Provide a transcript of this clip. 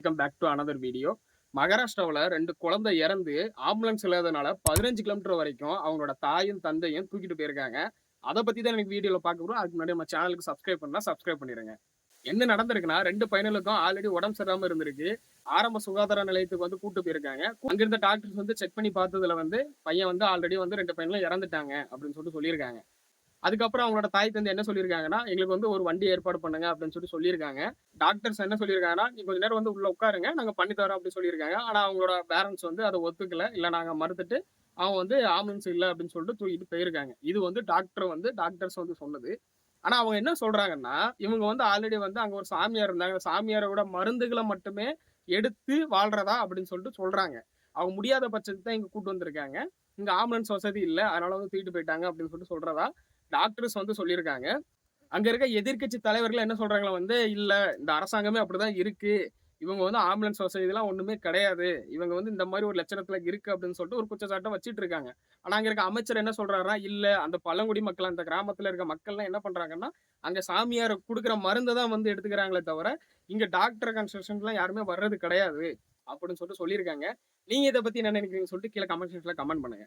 Welcome back to another video. மகாராஷ்டிராவுல 2 குழந்தை இறந்து ஆம்புலன்ஸ் இல்லாதனால 15 கிலோமீட்டர் வரைக்கும் அவங்களோட தாயும், தந்தையும் தூக்கிட்டு போயிருக்காங்க. அத பத்தி தான் எனக்கு வீடியோல பார்க்க போறோம். அதுக்கு முன்னாடி நம்ம சேனலுக்கு சப்ஸ்கிரைப் பண்ணா சப்ஸ்கிரைப் பண்ணிருங்க. என்ன நடந்திருக்குன்னா 2 பையனுக்கும் ஆல்ரெடி உடம்பு சரியில்லாம இருந்திருக்கு. ஆரம்ப சுகாதார நிலையத்துக்கு வந்து கூட்டு போயிருக்காங்க. அங்க இருந்த டாக்டர்ஸ் வந்து செக் பண்ணி பார்த்ததுல வந்து பையன் வந்து ஆல்ரெடி வந்து 2 பையன்களும் இறந்துட்டாங்க அப்படின்னு சொல்லியிருக்காங்க. அதுக்கப்புறம் அவங்களோட தாய் தந்தை என்ன சொல்லியிருக்காங்கன்னா, எங்களுக்கு வந்து ஒரு வண்டி ஏற்பாடு பண்ணுங்க அப்படின்னு சொல்லியிருக்காங்க. டாக்டர்ஸ் என்ன சொல்லியிருக்காங்கன்னா, நீங்க கொஞ்ச நேரம் வந்து உள்ள உட்காருங்க. நாங்க பண்ணி தரோம் அப்படின்னு சொல்லியிருக்காங்க. ஆனா அவங்களோட பேரண்ட்ஸ் வந்து அத ஒத்துக்கல. இல்ல நாங்க மறுத்துட்டு அவங்க வந்து ஆம்புலன்ஸ் இல்ல அப்படின்னு சொல்லிட்டு தூக்கிட்டு போயிருக்காங்க. இது வந்து டாக்டர்ஸ் வந்து சொன்னது. ஆனா அவங்க என்ன சொல்றாங்கன்னா, இவங்க வந்து ஆல்ரெடி வந்து அங்க ஒரு சாமியார் இருந்தாங்க. சாமியாரோட மருந்துகள மட்டுமே எடுத்து வாழ்றதா அப்படின்னு சொல்றாங்க. அவங்க முடியாத பட்சத்துக்கு தான் இங்க கூட்டு வந்திருக்காங்க. இங்க ஆம்புலன்ஸ் வசதி இல்ல. அதனால வந்து தூக்கிட்டு போயிட்டாங்க அப்படின்னு சொல்றதா டாக்டர்ஸ் வந்து சொல்லியிருக்காங்க. அங்க இருக்க எதிர்க்கட்சி தலைவர்கள் என்ன சொல்றாங்களா வந்து, இல்ல இந்த அரசாங்கமே அப்படிதான் இருக்கு. இவங்க வந்து ஆம்புலன்ஸ் வசதிலாம் ஒண்ணுமே கிடையாது. இவங்க வந்து இந்த மாரி ஒரு லட்சணத்துல இருக்கு அப்படின்னு சொல்லிட்டு ஒரு குற்றச்சாட்ட வச்சுட்டு இருக்காங்க. ஆனா அங்க இருக்க அமைச்சர் என்ன சொல்றாருன்னா, இல்ல அந்த பழங்குடி மக்கள் அந்த கிராமத்துல இருக்க மக்கள்லாம் என்ன பண்றாங்கன்னா, அங்க சாமியார் குடுக்குற மருந்த தான் வந்து எடுத்துக்கிறாங்களே தவிர, இங்க டாக்டர் கன்சல்டன்ட்லாம் யாருமே வர்றது கிடையாது. அப்படின்னு சொல்லியிருக்காங்க. நீங்க இத பத்தி என்ன நினைக்கிறீங்கன்னு சொல்லிட்டு கீழ கமெண்ட் செக்ஷன்ல கமெண்ட் பண்ணுங்க.